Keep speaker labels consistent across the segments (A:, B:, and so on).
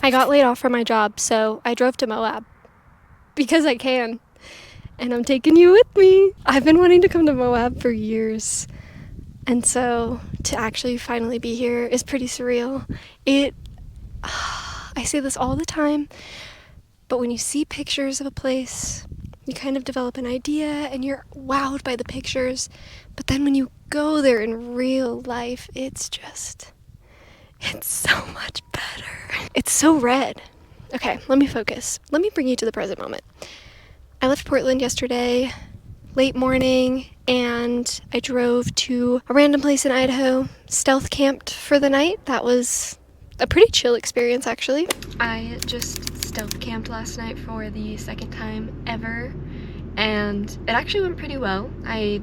A: I got laid off from my job, so I drove to Moab because I can. And I'm taking you with me. I've been wanting to come to Moab for years. And so to actually finally be here is pretty surreal. I say this all the time, but when you see pictures of a place, you kind of develop an idea and you're wowed by the pictures. But then when you go there in real life, it's so much better. It's so red. Okay, let me focus. Let me bring you to the present moment. I left Portland yesterday, late morning, and I drove to a random place in Idaho, stealth camped for the night. That was a pretty chill experience, actually. I just stealth camped last night for the second time ever, and it actually went pretty well. I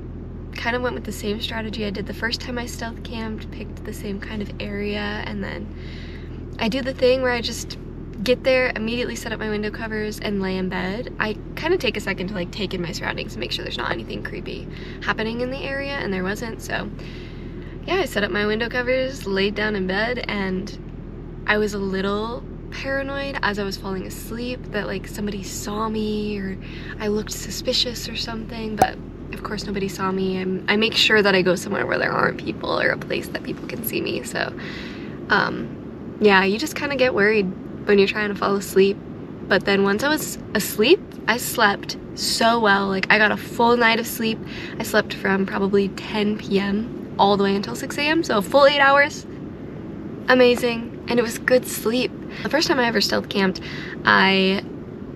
A: kind of went with the same strategy I did the first time I stealth camped, picked the same kind of area, and then I do the thing where I just get there, immediately set up my window covers, and lay in bed. I kind of take a second to like take in my surroundings and make sure there's not anything creepy happening in the area, and there wasn't. So yeah, I set up my window covers, laid down in bed, and I was a little paranoid as I was falling asleep that like somebody saw me or I looked suspicious or something, but of course nobody saw me. I make sure that I go somewhere where there aren't people or a place that people can see me. So yeah, you just kind of get worried when you're trying to fall asleep. But then once I was asleep, I slept so well. Like, I got a full night of sleep. I slept from probably 10 p.m. all the way until 6 a.m. So a full 8 hours. Amazing. And it was good sleep. The first time I ever stealth camped, I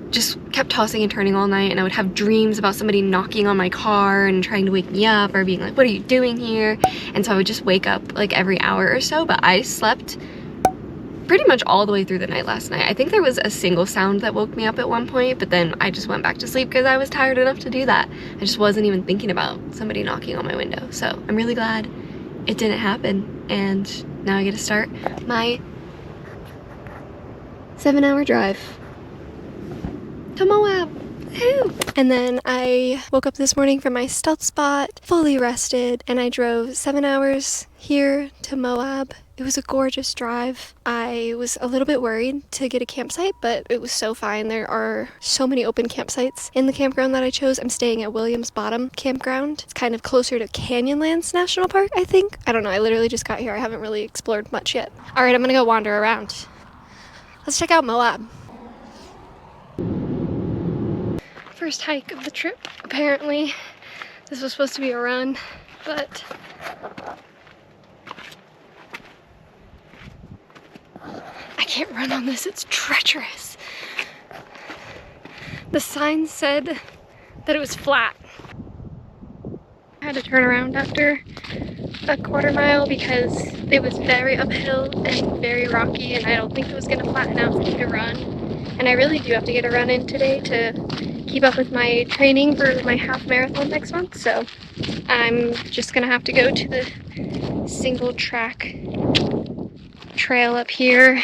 A: just kept tossing and turning all night, and I would have dreams about somebody knocking on my car and trying to wake me up or being like, what are you doing here? And so I would just wake up like every hour or so. But I slept pretty much all the way through the night last night. I think there was a single sound that woke me up at one point, but then I just went back to sleep because I was tired enough to do that. I just wasn't even thinking about somebody knocking on my window. So I'm really glad it didn't happen. And now I get to start my 7-hour drive to Moab. Woo! And then I woke up this morning from my stealth spot, fully rested, and I drove 7 hours here to Moab. It was a gorgeous drive. I was a little bit worried to get a campsite, but it was so fine. There are so many open campsites in the campground that I chose. I'm staying at Williams Bottom Campground. It's kind of closer to Canyonlands National Park, I think. I don't know, I literally just got here. I haven't really explored much yet. All right, I'm gonna go wander around. Let's check out Moab. First hike of the trip. Apparently this was supposed to be a run, but I can't run on this. It's treacherous. The sign said that it was flat. I had to turn around after a quarter mile because it was very uphill and very rocky, and I don't think it was gonna flatten out for me to run. And I really do have to get a run in today to keep up with my training for my half marathon next month. So I'm just gonna have to go to the single track trail up here.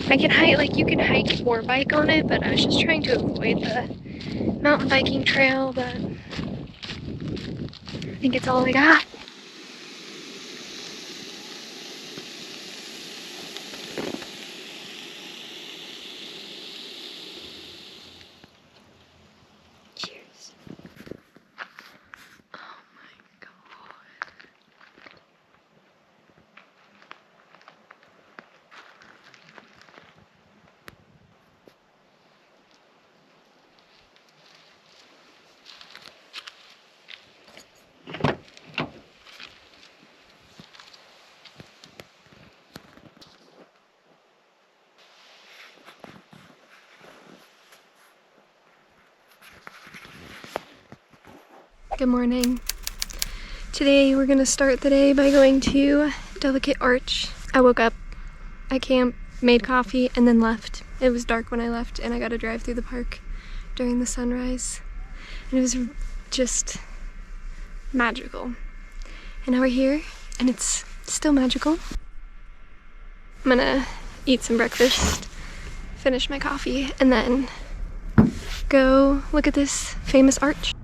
A: I can hike, like you can hike or bike on it, but I was just trying to avoid the mountain biking trail, but I think it's all I got. Cheers. Oh my God. Good morning. Today we're gonna start the day by going to Delicate Arch. I woke up at camp, made coffee, and then left. It was dark when I left, and I got to drive through the park during the sunrise. And it was just magical. And now we're here, and it's still magical. I'm gonna eat some breakfast, finish my coffee, and then go look at this famous arch.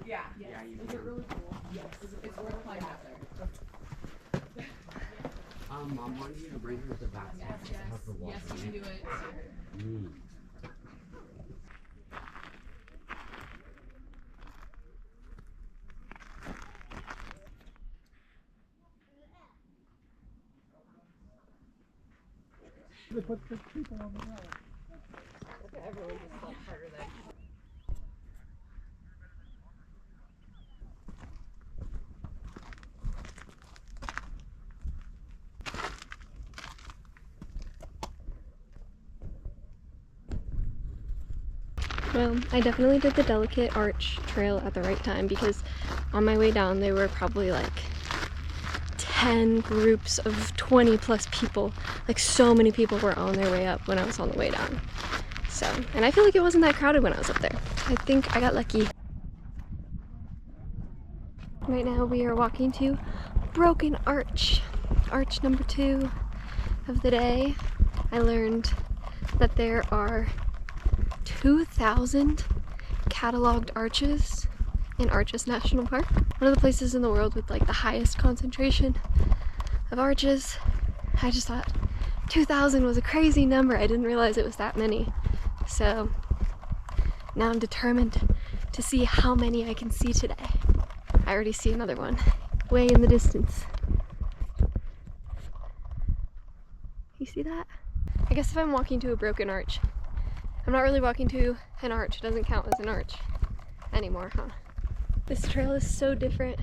B: Yeah, yes. Yeah, is it really cool? Yes. It's worth climbing up there.
C: Mom wanted you to bring her the back.
B: Yes, yes, you can do it.
D: They put the people on the road.
B: Everyone just felt harder than.
A: Well, I definitely did the Delicate Arch Trail at the right time because on my way down there were probably like 10 groups of 20 plus people. Like so many people were on their way up when I was on the way down. So, and I feel like it wasn't that crowded when I was up there. I think I got lucky. Right now we are walking to Broken Arch, arch number 2 of the day. I learned that there are 2,000 cataloged arches in Arches National Park. One of the places in the world with like the highest concentration of arches. I just thought 2,000 was a crazy number. I didn't realize it was that many. So now I'm determined to see how many I can see today. I already see another one way in the distance. You see that? I guess if I'm walking to a broken arch, I'm not really walking to an arch. It doesn't count as an arch anymore, huh? This trail is so different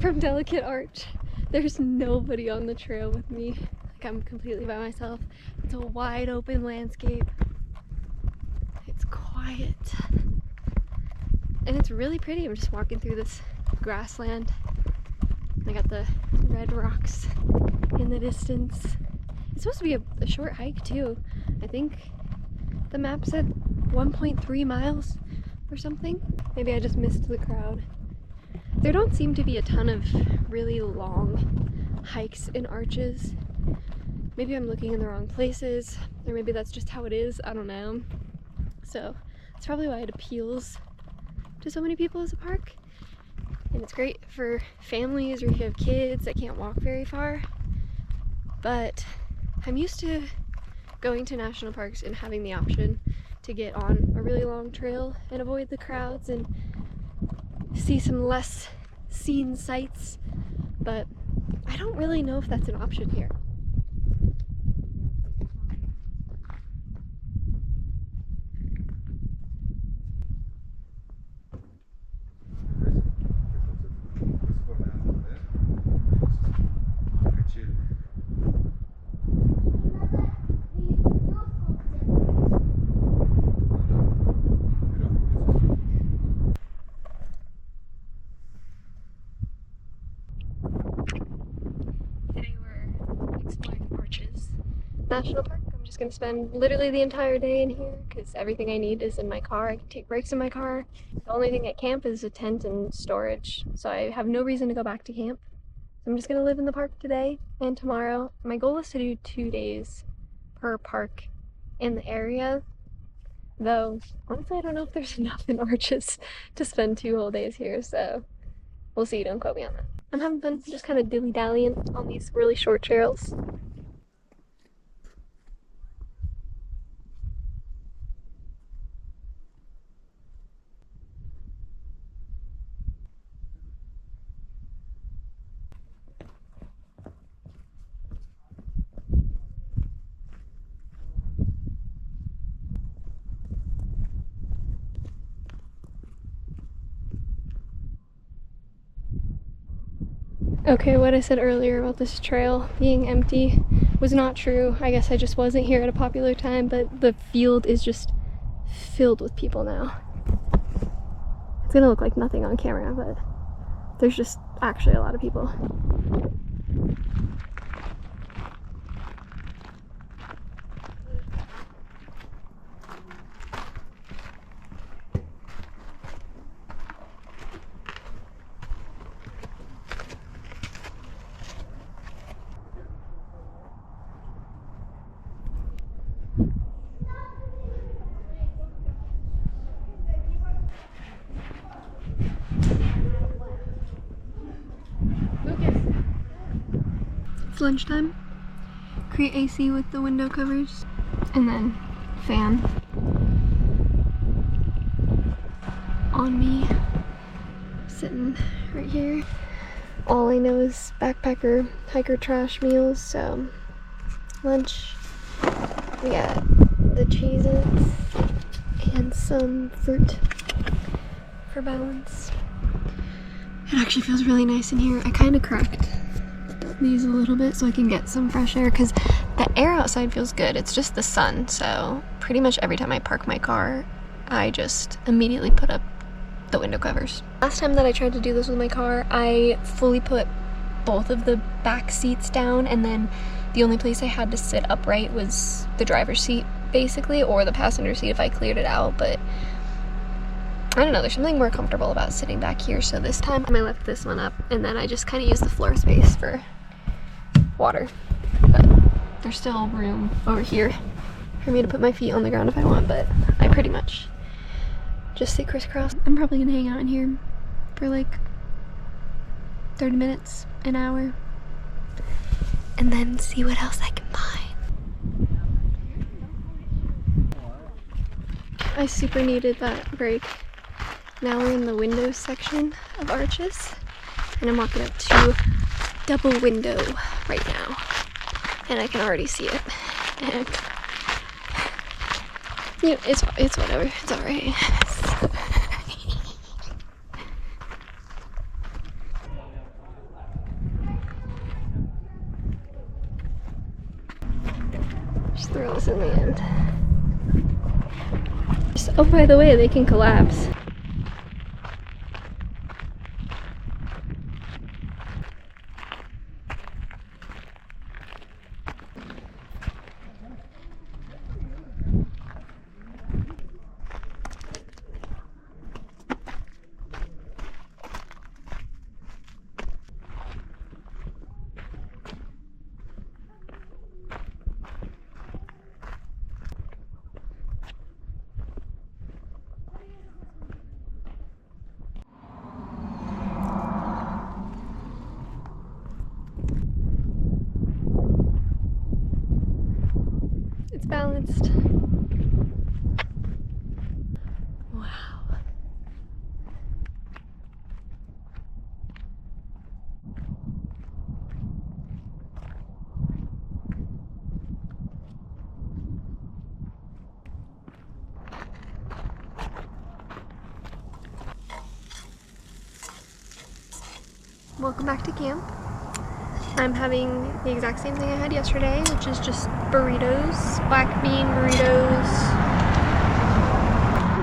A: from Delicate Arch. There's nobody on the trail with me. Like I'm completely by myself. It's a wide open landscape. It's quiet. And it's really pretty. I'm just walking through this grassland. I got the red rocks in the distance. It's supposed to be a short hike too. I think the map said 1.3 miles or something. Maybe I just missed the crowd. There don't seem to be a ton of really long hikes in Arches. Maybe I'm looking in the wrong places, or maybe that's just how it is. I don't know. So that's probably why it appeals to so many people as a park. And it's great for families or if you have kids that can't walk very far. But I'm used to going to national parks and having the option to get on a really long trail and avoid the crowds and see some less seen sights, but I don't really know if that's an option here. Today we're exploring Arches National Park. I'm just gonna spend literally the entire day in here because everything I need is in my car. I can take breaks in my car. The only thing at camp is a tent and storage, so I have no reason to go back to camp. So I'm just gonna live in the park today and tomorrow. My goal is to do 2 days per park in the area, though honestly I don't know if there's enough in Arches to spend 2 whole days here, so we'll see. Don't quote me on that. I'm having fun just kind of dilly-dallying on these really short trails. Okay, what I said earlier about this trail being empty was not true. I guess I just wasn't here at a popular time, but the field is just filled with people now. It's gonna look like nothing on camera, but there's just actually a lot of people. It's lunchtime. Create AC with the window covers. And then fan on me. Sitting right here. All I know is backpacker, hiker trash meals, so lunch. We got the Cheez-Its and some fruit for balance. It actually feels really nice in here. I kind of cracked these a little bit so I can get some fresh air because the air outside feels good. It's just the sun, so pretty much every time I park my car, I just immediately put up the window covers. Last time that I tried to do this with my car, I fully put both of the back seats down, and then the only place I had to sit upright was the driver's seat, basically, or the passenger seat if I cleared it out, but I don't know, there's something more comfortable about sitting back here, so this time I left this one up, and then I just kind of used the floor space for water. But there's still room over here for me to put my feet on the ground if I want, but I pretty much just sit crisscross. I'm probably gonna hang out in here for like 30 minutes, an hour, and then see what else I can find. I super needed that break. Now we're in the windows section of Arches, and I'm walking up to double window right now, and I can already see it. And you know, it's whatever. It's all right. Just throw this in the end. Oh, by the way, they can collapse. It's balanced. Wow. Welcome back to camp. I'm having the exact same thing I had yesterday, which is just burritos, black bean burritos.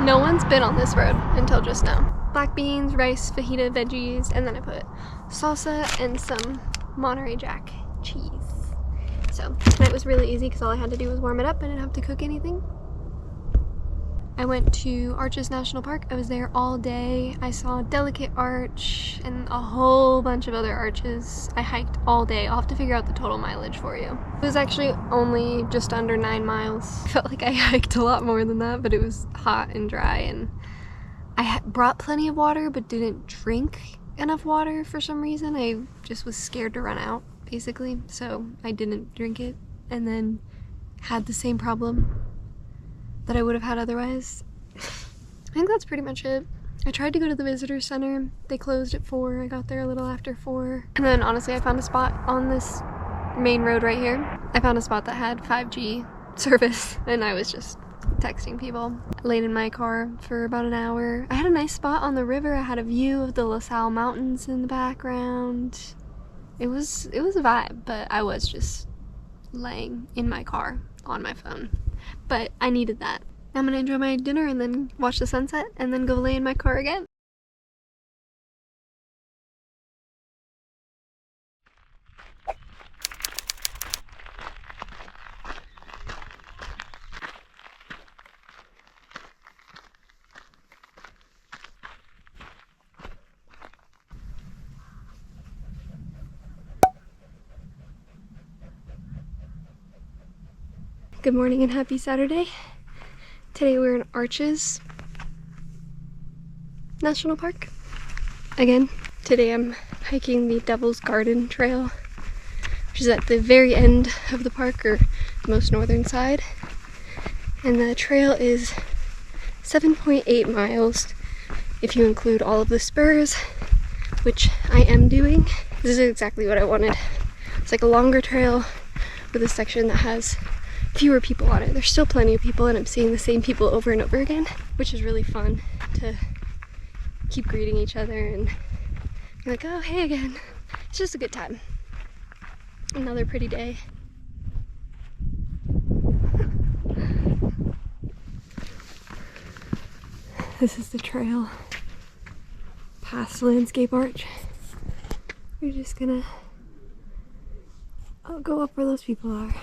A: No one's been on this road until just now. Black beans, rice, fajita, veggies, and then I put salsa and some Monterey Jack cheese. So tonight was really easy because all I had to do was warm it up. I didn't have to cook anything. I went to Arches National Park. I was there all day. I saw Delicate Arch and a whole bunch of other arches. I hiked all day. I'll have to figure out the total mileage for you. It was actually only just under 9 miles. I felt like I hiked a lot more than that, but it was hot and dry, and I brought plenty of water but didn't drink enough water for some reason. I just was scared to run out, basically, so I didn't drink it, and then had the same problem that I would have had otherwise. I think that's pretty much it. I tried to go to the visitor center. They closed at 4. I got there a little after 4. And then honestly, I found a spot on this main road right here. I found a spot that had 5G service, and I was just texting people. I laid in my car for about an hour. I had a nice spot on the river. I had a view of the LaSalle Mountains in the background. It was a vibe, but I was just laying in my car on my phone. But I needed that. I'm gonna enjoy my dinner and then watch the sunset and then go lay in my car again. Good morning and happy Saturday. Today we're in Arches National Park. Again, today I'm hiking the Devil's Garden Trail, which is at the very end of the park, or the most northern side. And the trail is 7.8 miles if you include all of the spurs, which I am doing. This is exactly what I wanted. It's like a longer trail with a section that has fewer people on it. There's still plenty of people, and I'm seeing the same people over and over again, which is really fun to keep greeting each other and be like, oh, hey again. It's just a good time. Another pretty day. This is the trail past the landscape arch. We're just gonna go up where those people are.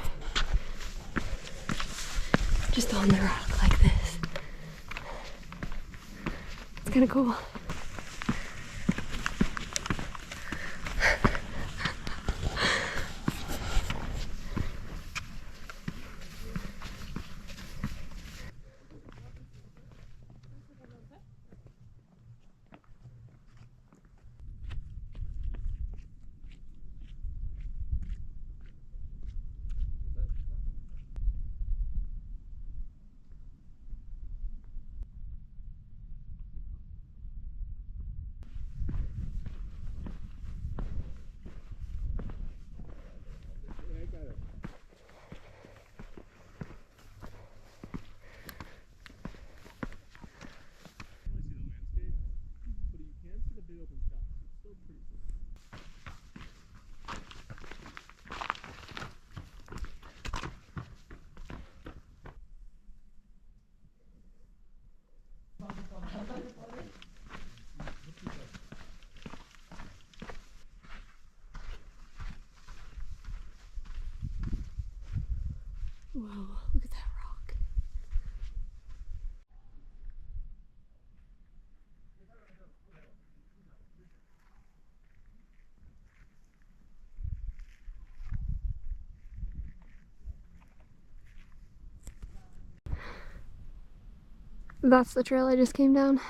A: Just on the rock like this. It's kind of cool. Whoa, look at that rock. That's the trail I just came down.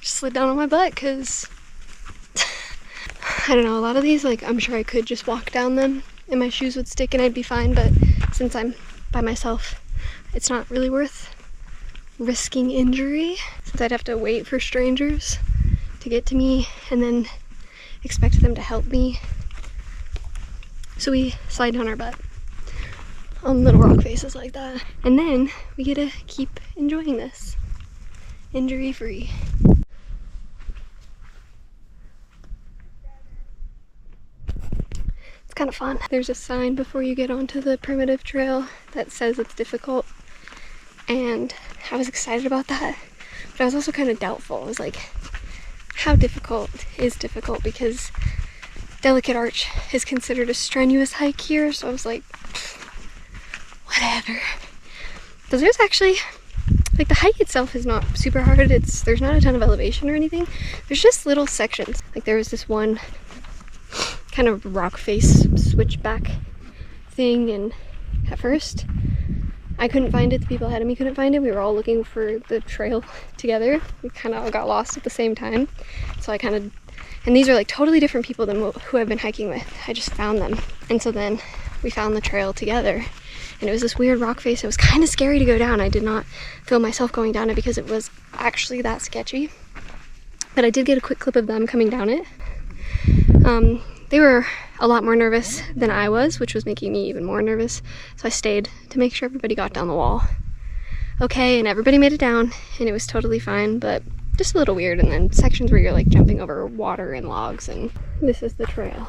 A: Just slid down on my butt because I don't know, a lot of these, like, I'm sure I could just walk down them and my shoes would stick and I'd be fine, but since I'm by myself, it's not really worth risking injury, since I'd have to wait for strangers to get to me and then expect them to help me. So we slide down our butt on little rock faces like that, and then we get to keep enjoying this injury-free. It's kind of fun. There's a sign before you get onto the primitive trail that says it's difficult, and I was excited about that, but I was also kind of doubtful. I was like, how difficult is difficult? Because Delicate Arch is considered a strenuous hike here, so I was like, whatever. Because there's actually, like, the hike itself is not super hard. There's not a ton of elevation or anything. There's just little sections. Like, there was this one kind of rock face switchback thing, and at first I couldn't find it. The people ahead of me couldn't find it. We were all looking for the trail together. We kind of all got lost at the same time. So I kind of, and these are like totally different people than who I've been hiking with. I just found them. And so then we found the trail together. And it was this weird rock face. It was kind of scary to go down. I did not feel myself going down it because it was actually that sketchy. But I did get a quick clip of them coming down it. They were a lot more nervous than I was, which was making me even more nervous. So I stayed to make sure everybody got down the wall okay, and everybody made it down, and it was totally fine, but just a little weird. And then sections where you're like jumping over water and logs, and this is the trail.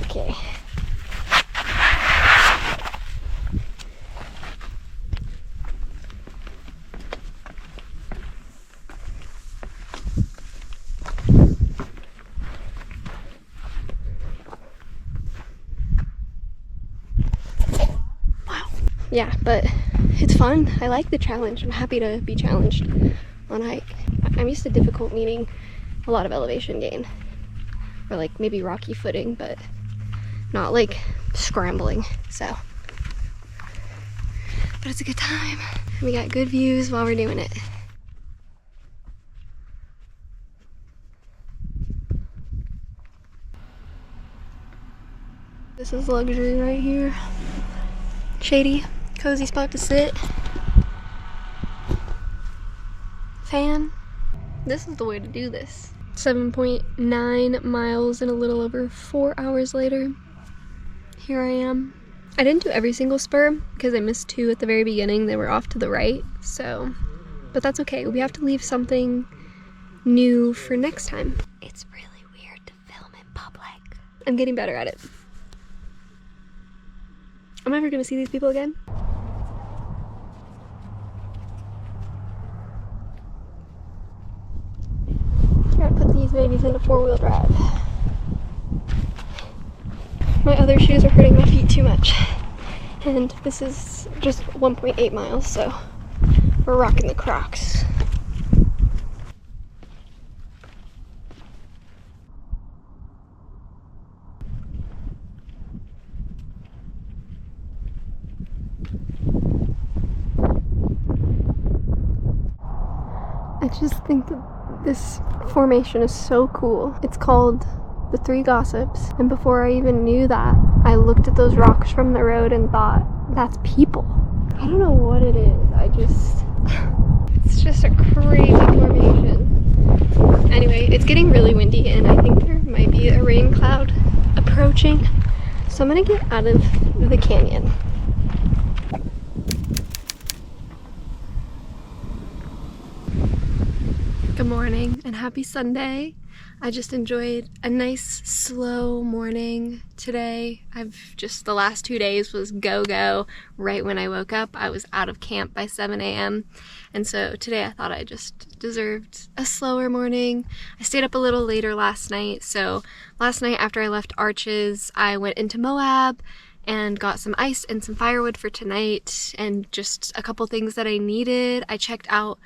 A: Okay. Yeah, but it's fun. I like the challenge. I'm happy to be challenged on a hike. I'm used to difficult meaning a lot of elevation gain, or like maybe rocky footing, but not like scrambling. So, but it's a good time. We got good views while we're doing it. This is luxury right here. Shady, cozy spot to sit. Fan. This is the way to do this. 7.9 miles and a little over 4 hours later. Here I am. I didn't do every single spur because I missed 2 at the very beginning. They were off to the right, so, but that's okay. We have to leave something new for next time. It's really weird to film in public. I'm getting better at it. Am I ever gonna see these people again? Gotta put these babies into 4-wheel drive. My other shoes are hurting my feet too much. And this is just 1.8 miles, so we're rocking the Crocs. I just think that this formation is so cool. It's called the Three Gossips, and before I even knew that, I looked at those rocks from the road and thought, that's people. I don't know what it is, it's just a crazy formation. Anyway, it's getting really windy and I think there might be a rain cloud approaching, so I'm gonna get out of the canyon. Good morning and happy Sunday. I just enjoyed a nice slow morning today. The last 2 days was go right when I woke up. I was out of camp by 7 a.m. and so today I thought I just deserved a slower morning. I stayed up a little later last night, so last night after I left Arches, I went into Moab and got some ice and some firewood for tonight and just a couple things that I needed. I checked out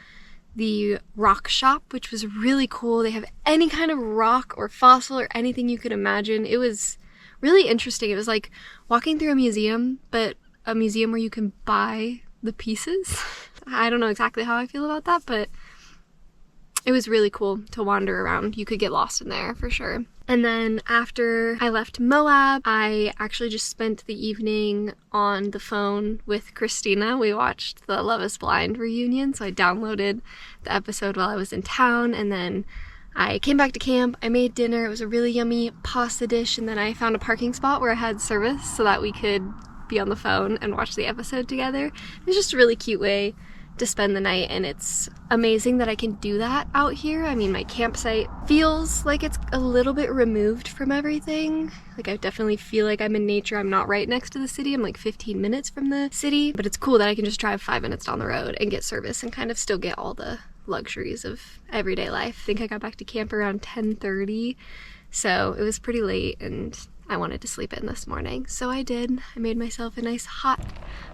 A: the rock shop, which was really cool. They have any kind of rock or fossil or anything you could imagine. It was really interesting. It was like walking through a museum, but a museum where you can buy the pieces. I don't know exactly how I feel about that, but it was really cool to wander around. You could get lost in there for sure. And then after I left Moab, I actually just spent the evening on the phone with Christina. We watched the Love is Blind reunion, so I downloaded the episode while I was in town, and then I came back to camp, I made dinner. It was a really yummy pasta dish, and then I found a parking spot where I had service so that we could be on the phone and watch the episode together. It was just a really cute way to spend the night, and it's amazing that I can do that out here. I mean, my campsite feels like it's a little bit removed from everything. Like, I definitely feel like I'm in nature. I'm not right next to the city. I'm like 15 minutes from the city, but it's cool that I can just drive 5 minutes down the road and get service and kind of still get all the luxuries of everyday life. I think I got back to camp around 10:30, so it was pretty late and I wanted to sleep in this morning, so I did. I made myself a nice hot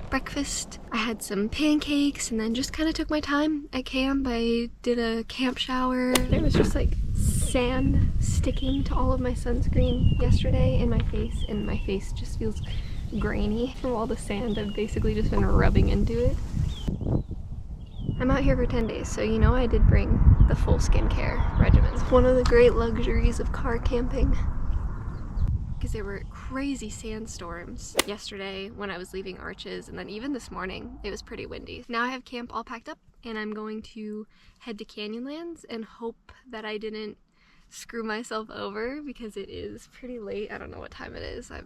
A: breakfast. I had some pancakes and then just kind of took my time at camp. I did a camp shower. There was just like sand sticking to all of my sunscreen yesterday in my face, and my face just feels grainy from all the sand I've basically just been rubbing into it. I'm out here for 10 days, so you know I did bring the full skincare regimen. It's one of the great luxuries of car camping. Because there were crazy sandstorms yesterday when I was leaving Arches, and then even this morning it was pretty windy. Now I have camp all packed up and I'm going to head to Canyonlands and hope that I didn't screw myself over because it is pretty late. I don't know what time it is. I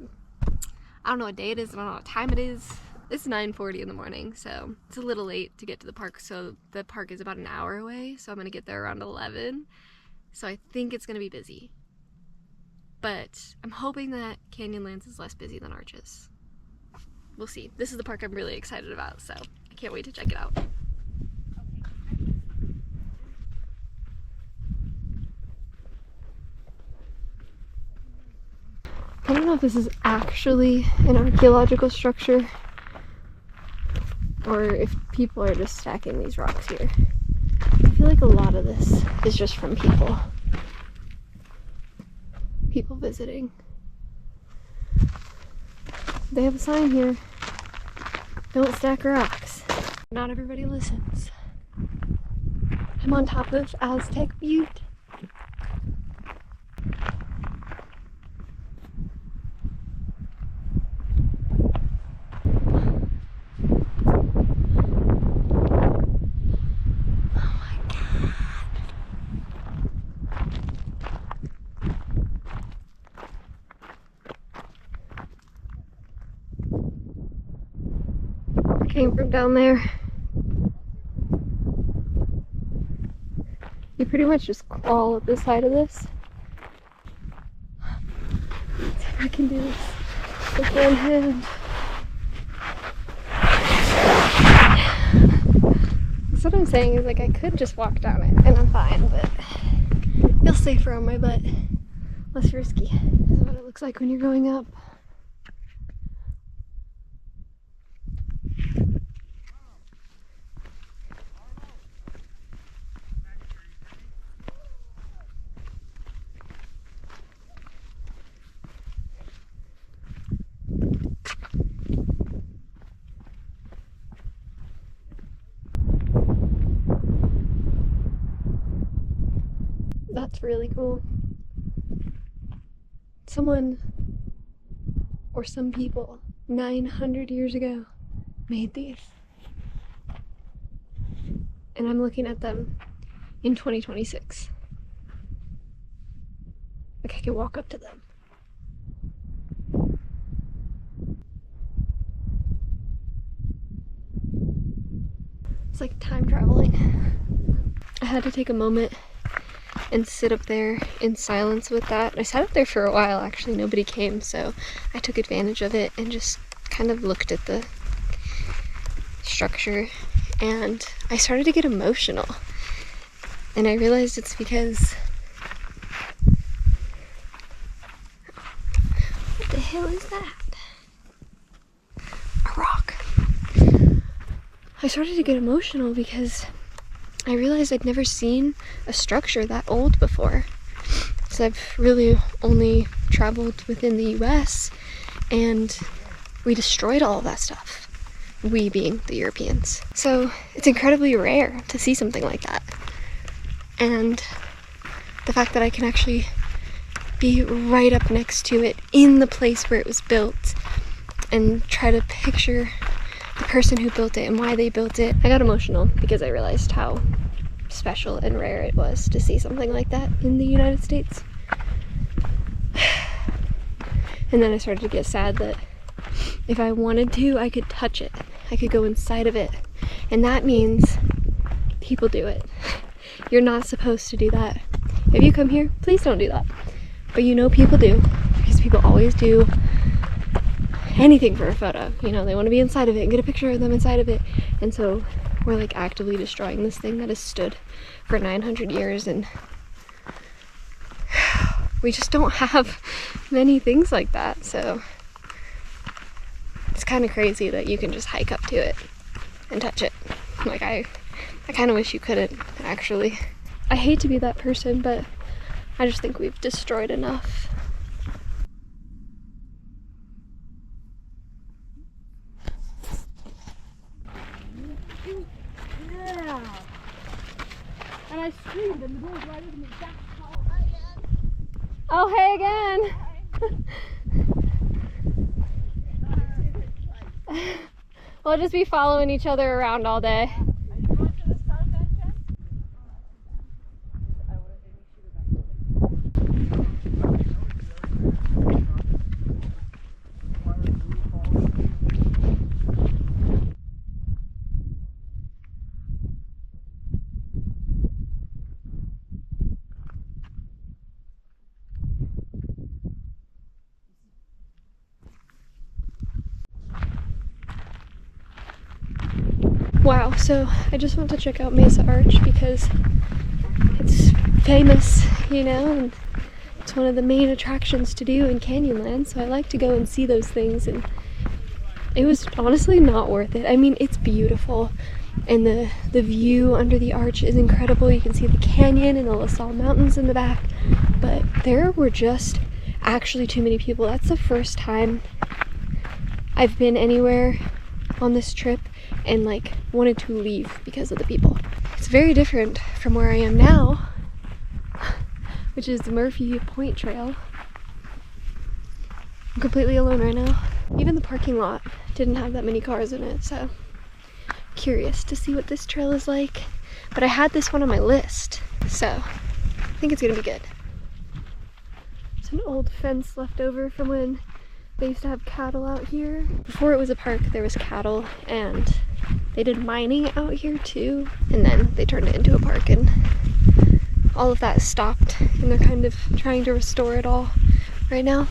A: don't know what day it is. I don't know what time it is. It's 9:40 in the morning, so it's a little late to get to the park. So the park is about an hour away, so I'm gonna get there around 11. So I think it's gonna be busy. But I'm hoping that Canyonlands is less busy than Arches. We'll see. This is the park I'm really excited about, so I can't wait to check it out. I don't know if this is actually an archaeological structure or if people are just stacking these rocks here. I feel like a lot of this is just from people visiting. They have a sign here. Don't stack rocks. Not everybody listens. I'm on top of Aztec Butte. came from down there. You pretty much just crawl up the side of this. Let's see if I can do this with one hand. That's what I'm saying, is like I could just walk down it and I'm fine, but it feels safer on my butt. Less risky. This is what it looks like when you're going up. That's really cool. Someone, or some people, 900 years ago made these. And I'm looking at them in 2026. Like I could walk up to them. It's like time traveling. I had to take a moment and sit up there in silence with that. I sat up there for a while, actually. Nobody came, so I took advantage of it and just kind of looked at the structure, and I started to get emotional. And I realized it's because... What the hell is that? A rock. I started to get emotional because I realized I'd never seen a structure that old before. So I've really only traveled within the US, and we destroyed all of that stuff. We being the Europeans. So it's incredibly rare to see something like that. And the fact that I can actually be right up next to it in the place where it was built and try to picture the person who built it and why they built it. I got emotional because I realized how special and rare it was to see something like that in the United States. And then I started to get sad that if I wanted to, I could touch it. I could go inside of it. And that means people do it. You're not supposed to do that. If you come here, please don't do that. But you know people do, because people always do anything for a photo. You know, they want to be inside of it and get a picture of them inside of it. And so we're like actively destroying this thing that has stood for 900 years, and we just don't have many things like that. So it's kind of crazy that you can just hike up to it and touch it. Like I kind of wish you couldn't, actually. I hate to be that person, but I just think we've destroyed enough.
B: Yeah. And I screamed and the bull was right over me.
A: Oh, hey again! We'll just be following each other around all day. Wow, so I just went to check out Mesa Arch because it's famous, you know, and it's one of the main attractions to do in Canyonlands, so I like to go and see those things, and it was honestly not worth it. I mean, it's beautiful, and the view under the arch is incredible. You can see the canyon and the La Salle Mountains in the back, but there were just actually too many people. That's the first time I've been anywhere on this trip and like wanted to leave because of the people. It's very different from where I am now, which is the Murphy Point Trail. I'm completely alone right now. Even the parking lot didn't have that many cars in it, so curious to see what this trail is like. But I had this one on my list, so I think it's gonna be good. It's an old fence left over from when they used to have cattle out here. Before it was a park, there was cattle and They did mining out here too, and then they turned it into a park, and all of that stopped, and they're kind of trying to restore it all right now.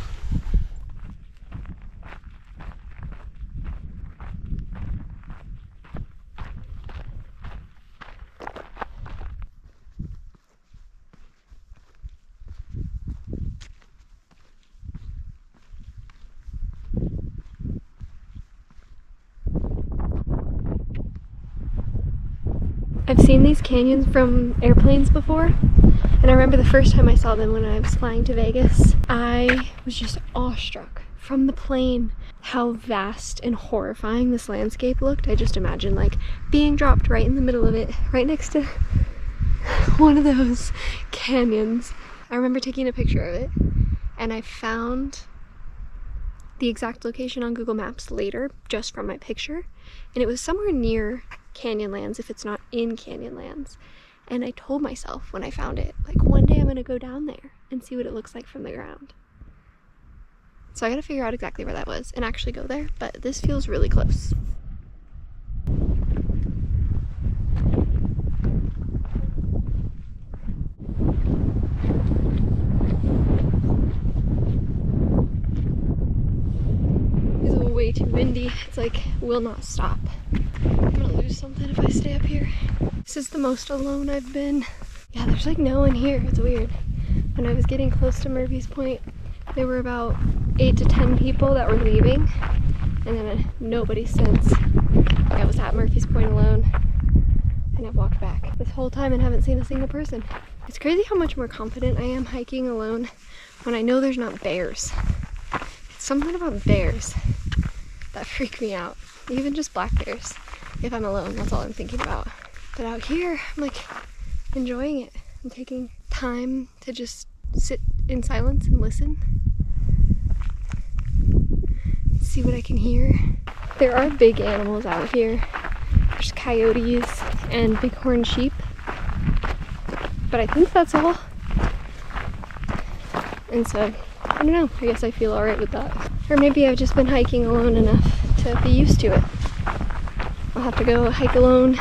A: I've seen these canyons from airplanes before, and I remember the first time I saw them when I was flying to Vegas, I was just awestruck from the plane how vast and horrifying this landscape looked. I just imagined like being dropped right in the middle of it, right next to one of those canyons. I remember taking a picture of it, and I found the exact location on Google Maps later just from my picture, and it was somewhere near Canyonlands, if it's not in Canyonlands. And I told myself when I found it, like, one day I'm gonna go down there and see what it looks like from the ground. So I gotta figure out exactly where that was and actually go there, but this feels really close. It's way too windy. It's like, will not stop. I'm gonna lose something if I stay up here. This is the most alone I've been. Yeah, there's like no one here. It's weird. When I was getting close to Murphy's Point, there were about 8 to 10 people that were leaving, and then nobody since. I was at Murphy's Point alone, and I've walked back this whole time and haven't seen a single person. It's crazy how much more confident I am hiking alone when I know there's not bears. It's something about bears that freak me out. Even just black bears. If I'm alone, that's all I'm thinking about. But out here, I'm like enjoying it. I'm taking time to just sit in silence and listen. See what I can hear. There are big animals out here. There's coyotes and bighorn sheep. But I think that's all. And so, I don't know, I guess I feel alright with that. Or maybe I've just been hiking alone enough to be used to it. I'll have to go hike alone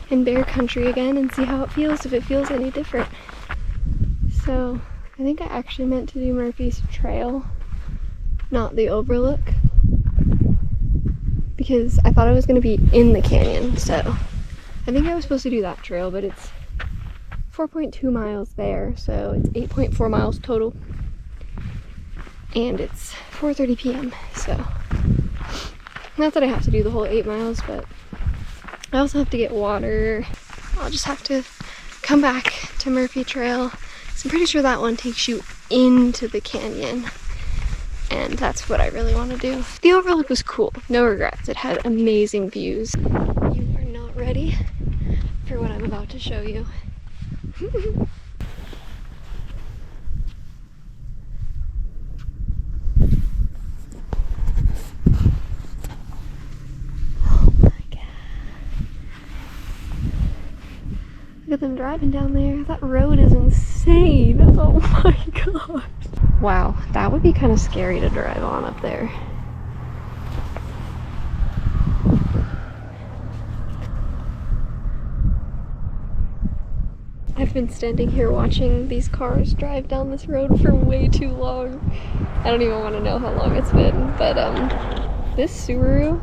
A: in bear country again and see how it feels, if it feels any different. So, I think I actually meant to do Murphy's Trail, not the Overlook, because I thought I was going to be in the canyon, so I think I was supposed to do that trail, but it's 4.2 miles there, so it's 8.4 miles total, and it's 4:30 p.m., so not that I have to do the whole 8 miles, but I also have to get water. I'll just have to come back to Murphy Trail. So I'm pretty sure that one takes you into the canyon, and that's what I really want to do. The Overlook was cool, no regrets. It had amazing views. You are not ready for what I'm about to show you. Look at them driving down there. That road is insane. Oh my gosh. Wow, that would be kind of scary to drive on up there. I've been standing here watching these cars drive down this road for way too long. I don't even want to know how long it's been, but this Subaru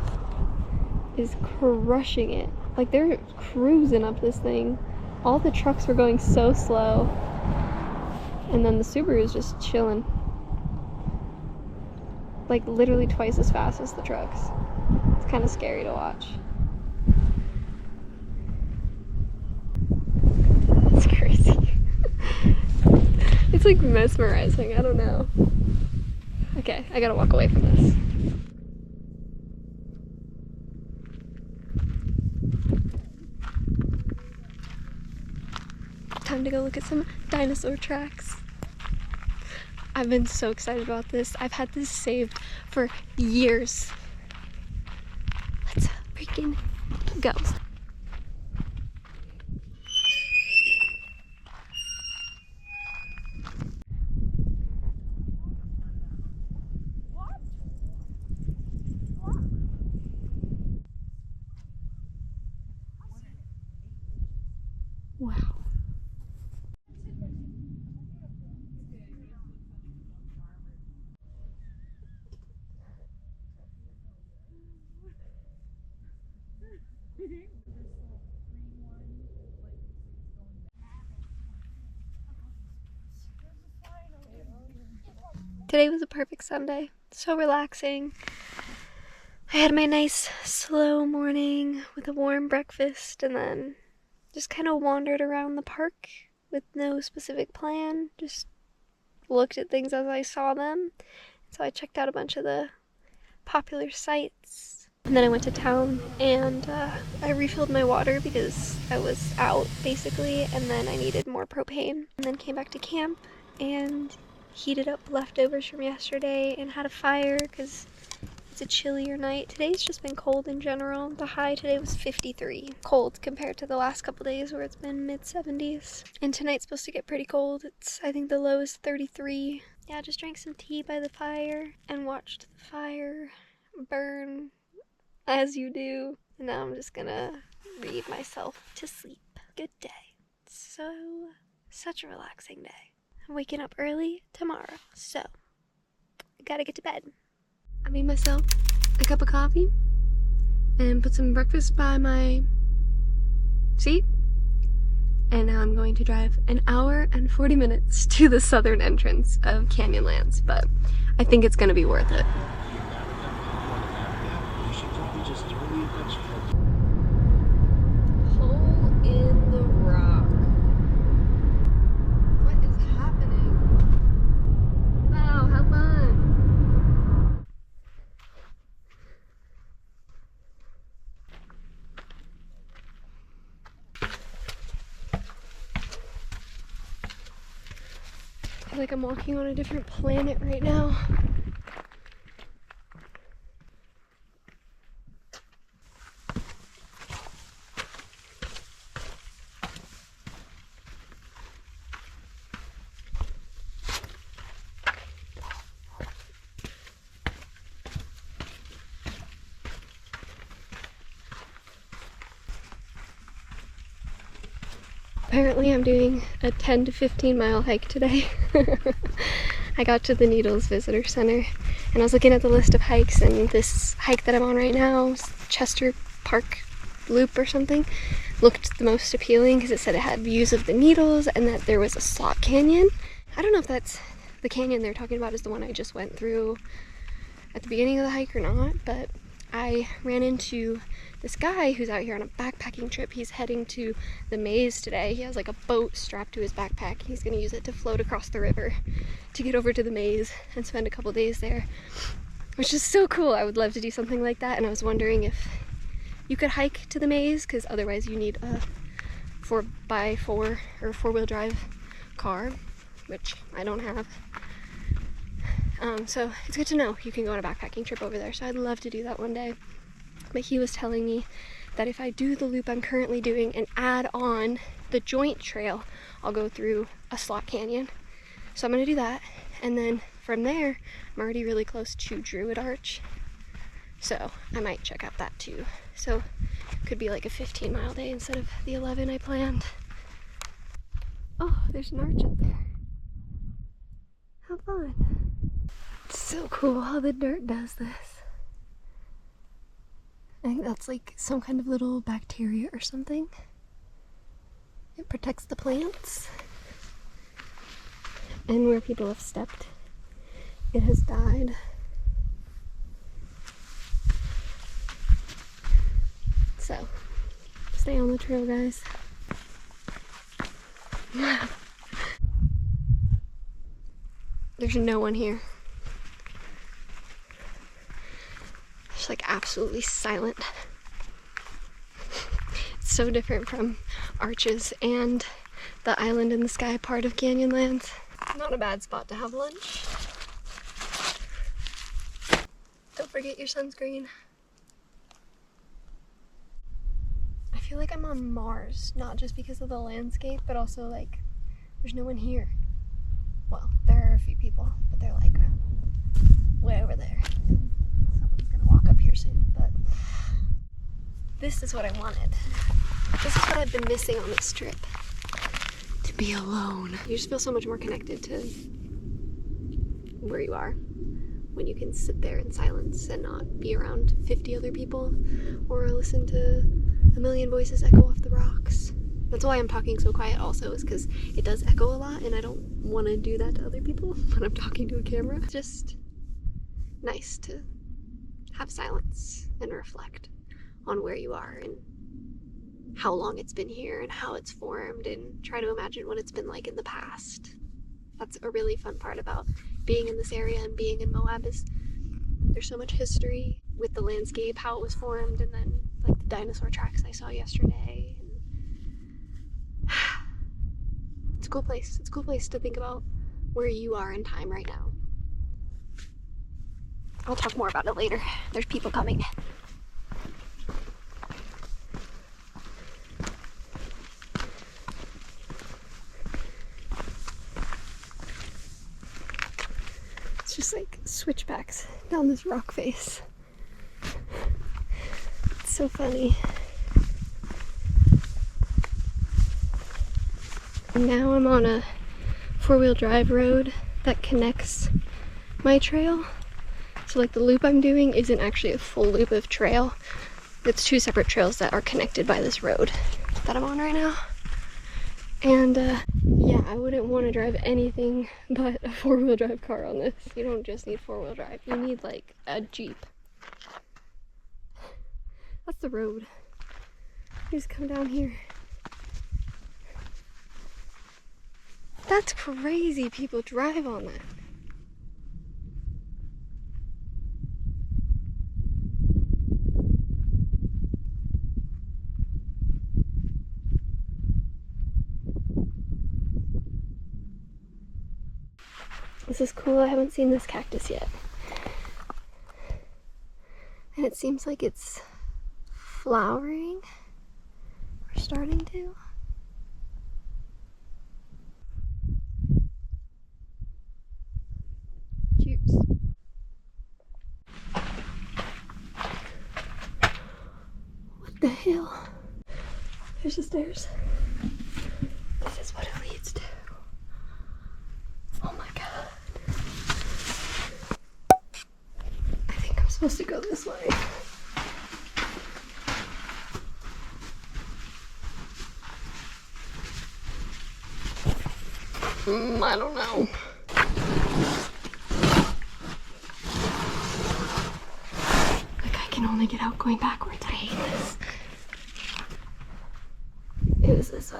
A: is crushing it. Like, they're cruising up this thing. All the trucks were going so slow, and then the Subaru is just chilling. Like, literally twice as fast as the trucks. It's kind of scary to watch. It's crazy. It's like mesmerizing, I don't know. Okay, I gotta walk away from this. Time to go look at some dinosaur tracks. I've been so excited about this. I've had this saved for years. Let's freaking go. Today was a perfect Sunday. So relaxing. I had my nice slow morning with a warm breakfast and then just kind of wandered around the park with no specific plan. Just looked at things as I saw them. So I checked out a bunch of the popular sites. And then I went to town and I refilled my water because I was out basically, and then I needed more propane. And then came back to camp and heated up leftovers from yesterday and had a fire because it's a chillier night. Today's just been cold in general. The high today was 53. Cold compared to the last couple days where it's been mid-70s. And tonight's supposed to get pretty cold. I think the low is 33. Yeah, just drank some tea by the fire and watched the fire burn as you do. And now I'm just gonna read myself to sleep. Good day. Such a relaxing day. I'm waking up early tomorrow, so I gotta get to bed. I made myself a cup of coffee and put some breakfast by my seat. And now I'm going to drive an hour and 40 minutes to the southern entrance of Canyonlands, but I think it's gonna be worth it. Hole in the rock. What is happening? Wow, how fun! I feel like I'm walking on a different planet right now. Apparently I'm doing a 10 to 15 mile hike today. I got to the Needles Visitor Center and I was looking at the list of hikes, and this hike that I'm on right now, Chester Park Loop or something, looked the most appealing because it said it had views of the Needles and that there was a slot canyon. I don't know if that's the canyon they're talking about is the one I just went through at the beginning of the hike or not, but I ran into this guy who's out here on a backpacking trip. He's heading to the maze today. He has like a boat strapped to his backpack. He's gonna use it to float across the river to get over to the maze and spend a couple days there, which is so cool. I would love to do something like that, and I was wondering if you could hike to the maze, because otherwise you need a 4x4 or 4-wheel drive car, which I don't have. So it's good to know you can go on a backpacking trip over there, so I'd love to do that one day. But he was telling me that if I do the loop I'm currently doing and add on the joint trail, I'll go through a slot canyon. So I'm gonna do that, and then from there I'm already really close to Druid Arch, so I might check out that too. So it could be like a 15-mile day instead of the 11 I planned. Oh, there's an arch up there. How fun. It's so cool how the dirt does this. I think that's like some kind of little bacteria or something. It protects the plants. And where people have stepped, it has died. So, stay on the trail, guys. There's no one here. It's like absolutely silent. It's so different from Arches and the Island in the Sky part of Canyonlands. Not a bad spot to have lunch. Don't forget your sunscreen. I feel like I'm on Mars, not just because of the landscape, but also like there's no one here. Well, there are a few people, but they're like way over there. Someone's gonna walk up here soon, but this is what I wanted. This is what I've been missing on this trip. To be alone. You just feel so much more connected to where you are when you can sit there in silence and not be around 50 other people or listen to a million voices echo off the rocks. That's why I'm talking so quiet also, is because it does echo a lot and I don't want to do that to other people when I'm talking to a camera. It's just nice to have silence and reflect on where you are and how long it's been here and how it's formed, and try to imagine what it's been like in the past. That's a really fun part about being in this area and being in Moab, is there's so much history with the landscape, how it was formed, and then like the dinosaur tracks I saw yesterday. And it's a cool place. It's a cool place to think about where you are in time right now. I'll talk more about it later. There's people coming. It's just like switchbacks down this rock face. It's so funny. And now I'm on a four-wheel drive road that connects my trail. So like the loop I'm doing isn't actually a full loop of trail. It's two separate trails that are connected by this road that I'm on right now. And yeah, I wouldn't want to drive anything but a four-wheel drive car on this. You don't just need four-wheel drive, you need like a Jeep. That's the road. You just come down here. That's crazy, people drive on that. This is cool. I haven't seen this cactus yet. And it seems like it's flowering. We're starting to. Cheers. What the hell? There's the stairs. This is what it leads to. Oh my god. I think I'm supposed to go this way. I don't know. Like I can only get out going backwards. I hate this. It was this way.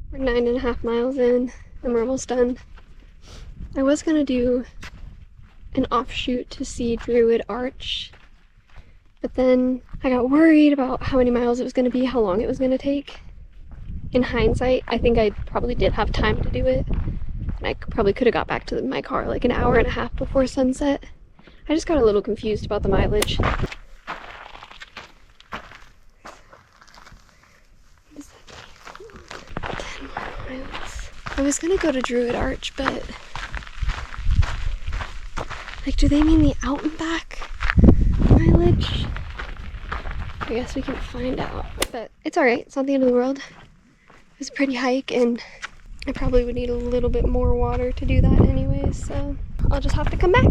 A: We're 9.5 miles in and we're almost done. I was gonna do an offshoot to see Druid Arch, but then I got worried about how many miles it was gonna be, how long it was gonna take. In hindsight, I think I probably did have time to do it, and I probably could have got back to my car like an hour and a half before sunset. I just got a little confused about the mileage. I was gonna go to Druid Arch, but like, do they mean the out and back mileage? I guess we can find out, but it's alright, it's not the end of the world. It was a pretty hike, and I probably would need a little bit more water to do that anyways, so I'll just have to come back.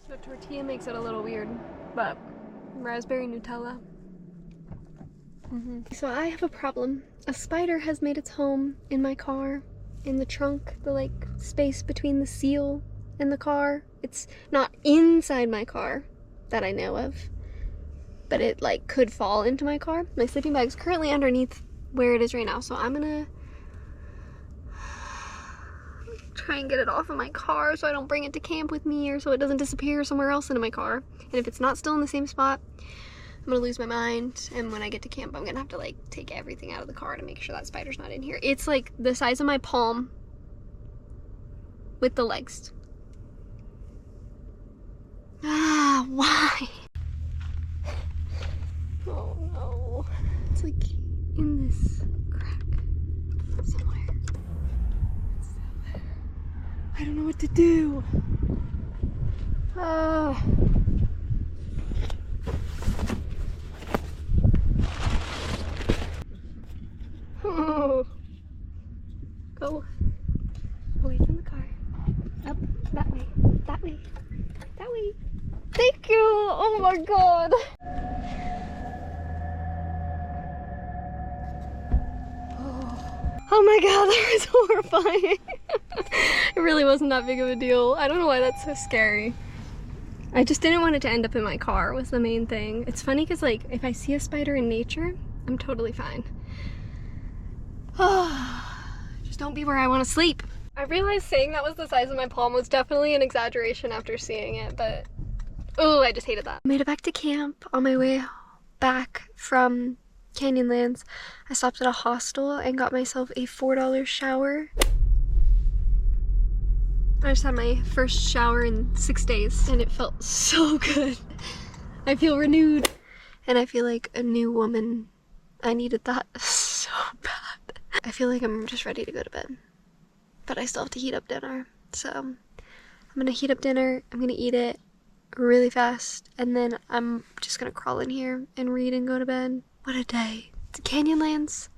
A: The tortilla makes it a little weird, but raspberry Nutella. So I have a problem. A spider has made its home in my car, in the trunk, the like space between the seal and the car. It's not inside my car that I know of, but it like could fall into my car. My sleeping bag's currently underneath where it is right now, so I'm gonna try and get it off of my car so I don't bring it to camp with me, or so it doesn't disappear somewhere else into my car. And if it's not still in the same spot, I'm gonna lose my mind, and when I get to camp I'm gonna have to like take everything out of the car to make sure that spider's not in here. It's like the size of my palm with the legs. Ah, why? Oh no. It's like in this crack somewhere. I don't know what to do. Oh. Go away from the car. Up, that way, that way, that way. Thank you! Oh my god! Oh my god, that was horrifying. It really wasn't that big of a deal. I don't know why that's so scary. I just didn't want it to end up in my car was the main thing. It's funny because like if I see a spider in nature, I'm totally fine. Just don't be where I want to sleep. I realized saying that was the size of my palm was definitely an exaggeration after seeing it, but oh, I just hated that. I made it back to camp. On my way back from Canyonlands, I stopped at a hostel and got myself a $4 shower. I just had my first shower in 6 days and it felt so good. I feel renewed and I feel like a new woman. I needed that so bad. I feel like I'm just ready to go to bed, but I still have to heat up dinner. So I'm gonna heat up dinner, I'm gonna eat it really fast, and then I'm just gonna crawl in here and read and go to bed. What a day. Canyonlands,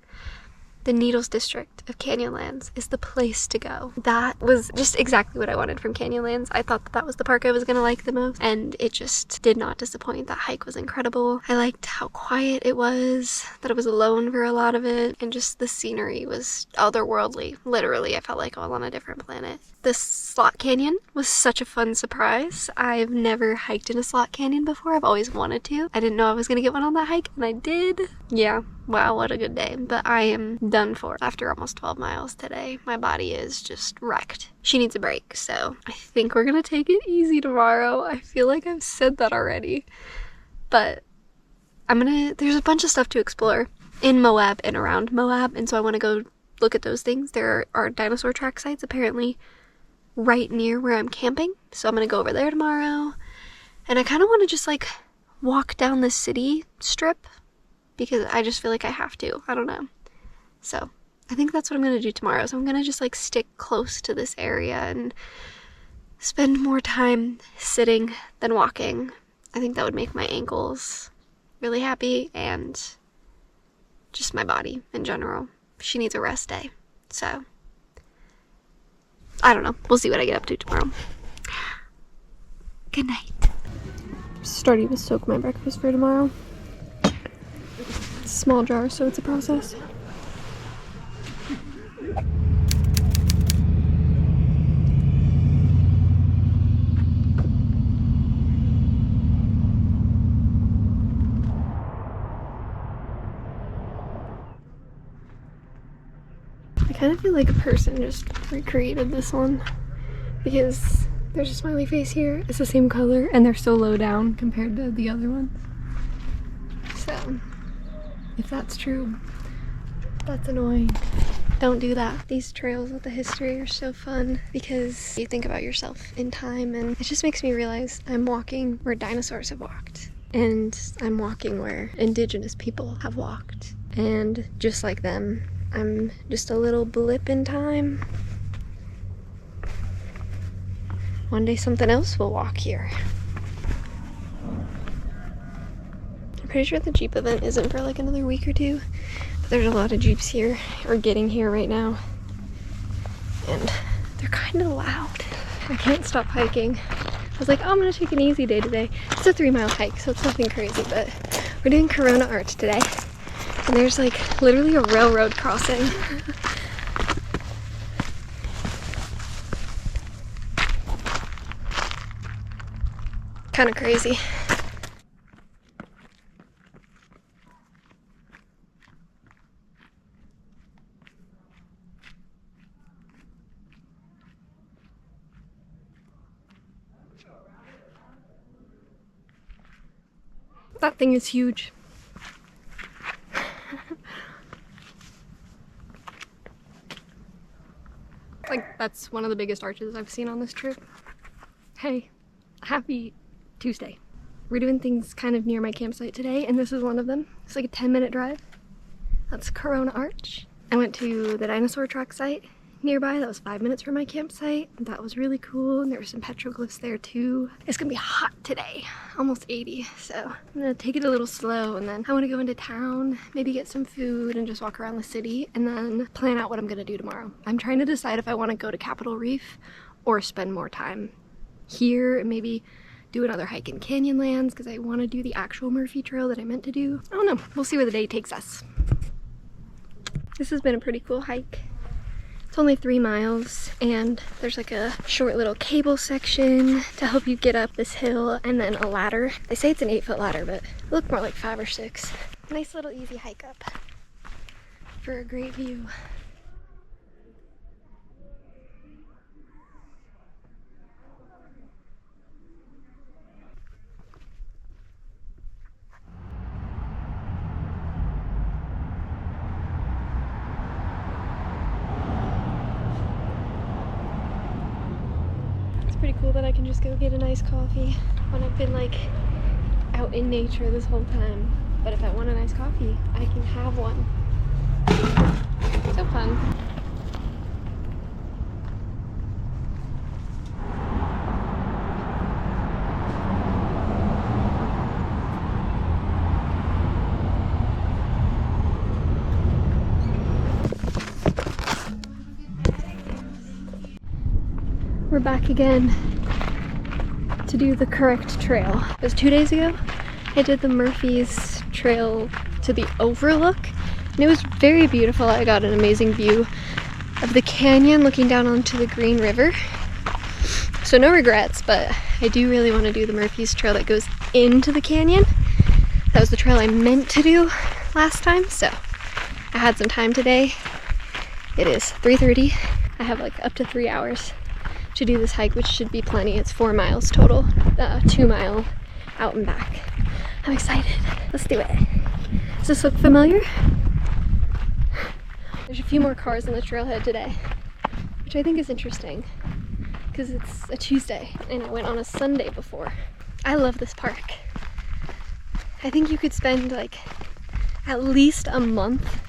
A: the Needles district of Canyonlands is the place to go. That was just exactly what I wanted from Canyonlands. I thought that that was the park I was gonna like the most, and it just did not disappoint. That hike was incredible. I liked how quiet it was, that it was alone for a lot of it, and just the scenery was otherworldly. Literally, I felt like I was on a different planet. The slot canyon was such a fun surprise. I've never hiked in a slot canyon before. I've always wanted to. I didn't know I was gonna get one on that hike, and I did. Yeah, wow, what a good day. But I am done for after almost 12 miles today. My body is just wrecked. She needs a break, so I think we're gonna take it easy tomorrow. I feel like I've said that already, but there's a bunch of stuff to explore in Moab and around Moab, and so I want to go look at those things. There are dinosaur track sites apparently right near where I'm camping, so I'm gonna go over there tomorrow. And I kind of want to just like walk down the city strip because I just feel like I have to. I don't know. So I think that's what I'm gonna do tomorrow. So I'm gonna just like stick close to this area and spend more time sitting than walking. I think that would make my ankles really happy and just my body in general. She needs a rest day. So I don't know. We'll see what I get up to tomorrow. Good night. Starting to soak my breakfast for tomorrow. It's a small jar, so it's a process. I kind of feel like a person just recreated this one because there's a smiley face here. It's the same color and they're so low down compared to the other ones. So if that's true, that's annoying. don't do that. These trails with the history are so fun because you think about yourself in time, and it just makes me realize I'm walking where dinosaurs have walked. And I'm walking where indigenous people have walked. And just like them, I'm just a little blip in time. One day something else will walk here. I'm pretty sure the Jeep event isn't for like another week or two, but there's a lot of Jeeps here, or getting here right now. And they're kind of loud. I can't stop hiking. I was like, oh, I'm gonna take an easy day today. It's a 3-mile hike, so it's nothing crazy, but we're doing Corona Arch today. And there's like literally a railroad crossing. Kind of crazy. That thing is huge. Like, that's one of the biggest arches I've seen on this trip. Hey, happy Tuesday. We're doing things kind of near my campsite today, and this is one of them. It's like a 10-minute drive. That's Corona Arch. I went to the Dinosaur track site nearby. That was 5 minutes from my campsite. That was really cool, and there were some petroglyphs there too. It's gonna be hot today, almost 80, so I'm gonna take it a little slow, and then I wanna go into town, maybe get some food and just walk around the city, and then plan out what I'm gonna do tomorrow. I'm trying to decide if I wanna go to Capitol Reef or spend more time here and maybe do another hike in Canyonlands because I want to do the actual Murphy Trail that I meant to do. I don't know. We'll see where the day takes us. This has been a pretty cool hike. It's only 3 miles, and there's like a short little cable section to help you get up this hill, and then a ladder. They say it's an 8-foot ladder, but it looked more like 5 or 6. Nice little easy hike up for a great view. Pretty cool that I can just go get a nice coffee when I've been like out in nature this whole time. But if I want a nice coffee, I can have one. So fun. We're back again to do the correct trail. It was 2 days ago. I did the Murphy's Trail to the overlook, and it was very beautiful. I got an amazing view of the canyon looking down onto the Green River. So no regrets, but I do really want to do the Murphy's Trail that goes into the canyon. That was the trail I meant to do last time, so I had some time today. It is 3:30. I have like up to 3 hours to do this hike, which should be plenty. It's 4 miles total, 2 mile out and back. I'm excited. Let's do it. Does this look familiar? There's a few more cars on the trailhead today, which I think is interesting because it's a Tuesday and I went on a Sunday before. I love this park. I think you could spend like at least a month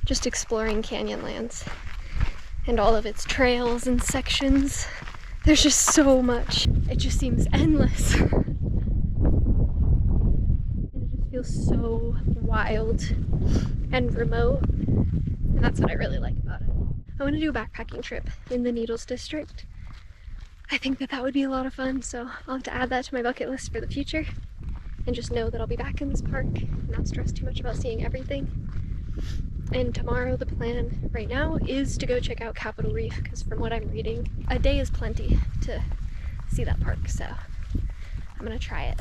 A: just exploring Canyonlands and all of its trails and sections. There's just so much. It just seems endless. And it just feels so wild and remote. And that's what I really like about it. I want to do a backpacking trip in the Needles District. I think that would be a lot of fun, so I'll have to add that to my bucket list for the future. And just know that I'll be back in this park, not stress too much about seeing everything. And tomorrow the plan right now is to go check out Capitol Reef, because from what I'm reading, a day is plenty to see that park, so I'm gonna try it.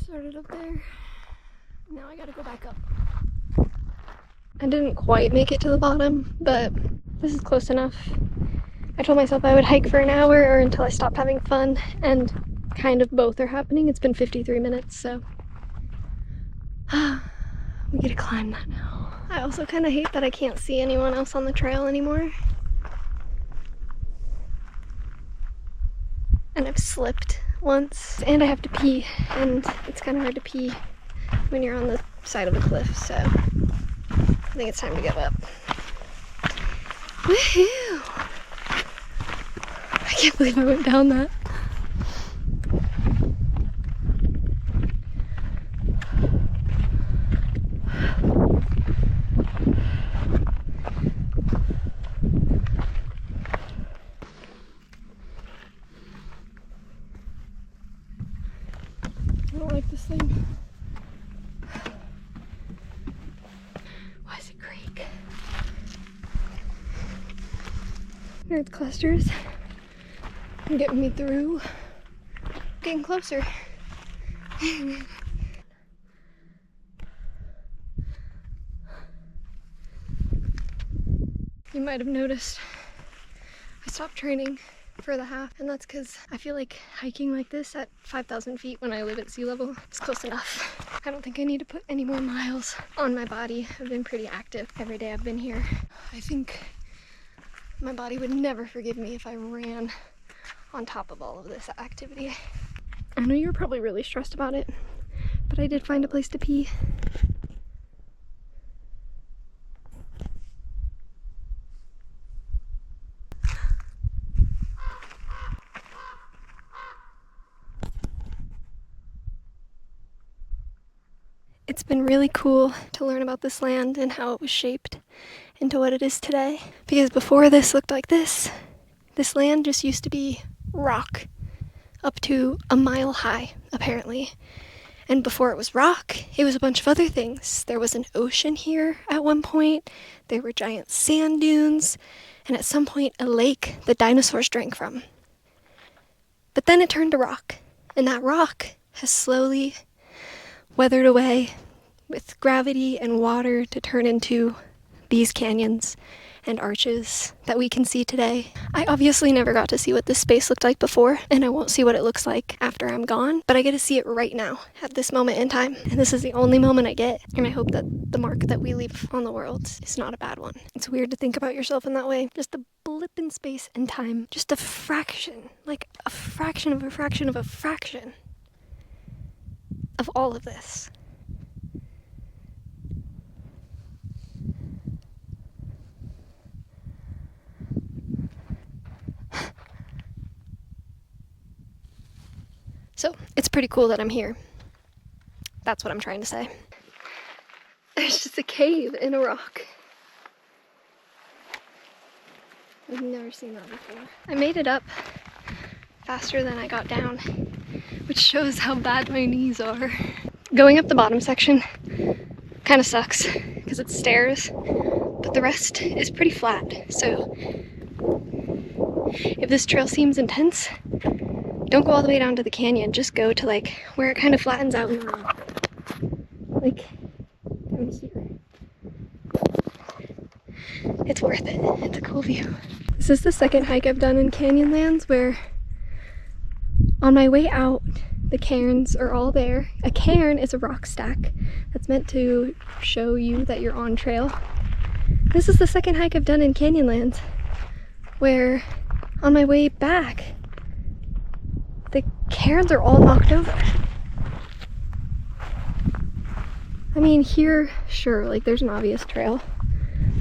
A: started up there. Now I gotta go back up. I didn't quite make it to the bottom, but this is close enough. I told myself I would hike for an hour or until I stopped having fun, and kind of both are happening. It's been 53 minutes, so we get to climb that now. I also kind of hate that I can't see anyone else on the trail anymore. And I've slipped once, and I have to pee, and it's kind of hard to pee when you're on the side of a cliff, so I think it's time to give up. Woohoo! I can't believe I went down that. I don't like this thing. Why is it creek? Earth clusters. Getting me through. Getting closer. You might have noticed I stopped training for the half, and that's because I feel like hiking like this at 5,000 feet when I live at sea level is close enough. I don't think I need to put any more miles on my body. I've been pretty active every day I've been here. I think my body would never forgive me if I ran on top of all of this activity. I know you're probably really stressed about it, but I did find a place to pee. It's been really cool to learn about this land and how it was shaped into what it is today. Because before this looked like this land just used to be rock up to a mile high, apparently. And before it was rock, it was a bunch of other things. There was an ocean here at one point, there were giant sand dunes, and at some point a lake that dinosaurs drank from. But then it turned to rock, and that rock has slowly weathered away with gravity and water to turn into these canyons and arches that we can see today. I obviously never got to see what this space looked like before, and I won't see what it looks like after I'm gone, but I get to see it right now, at this moment in time. And this is the only moment I get, and I hope that the mark that we leave on the world is not a bad one. It's weird to think about yourself in that way. Just a blip in space and time. Just a fraction, like a fraction of a fraction of a fraction of all of this. So, it's pretty cool that I'm here. That's what I'm trying to say. There's just a cave in a rock. I've never seen that before. I made it up faster than I got down, which shows how bad my knees are. Going up the bottom section kind of sucks because it's stairs, but the rest is pretty flat. So if this trail seems intense, don't go all the way down to the canyon. Just go to like where it kind of flattens out in the road. Like down here. It's worth it. It's a cool view. This is the second hike I've done in Canyonlands where on my way out, the cairns are all there. A cairn is a rock stack that's meant to show you that you're on trail. This is the second hike I've done in Canyonlands where on my way back, the cairns are all knocked over. I mean, here, sure, like there's an obvious trail,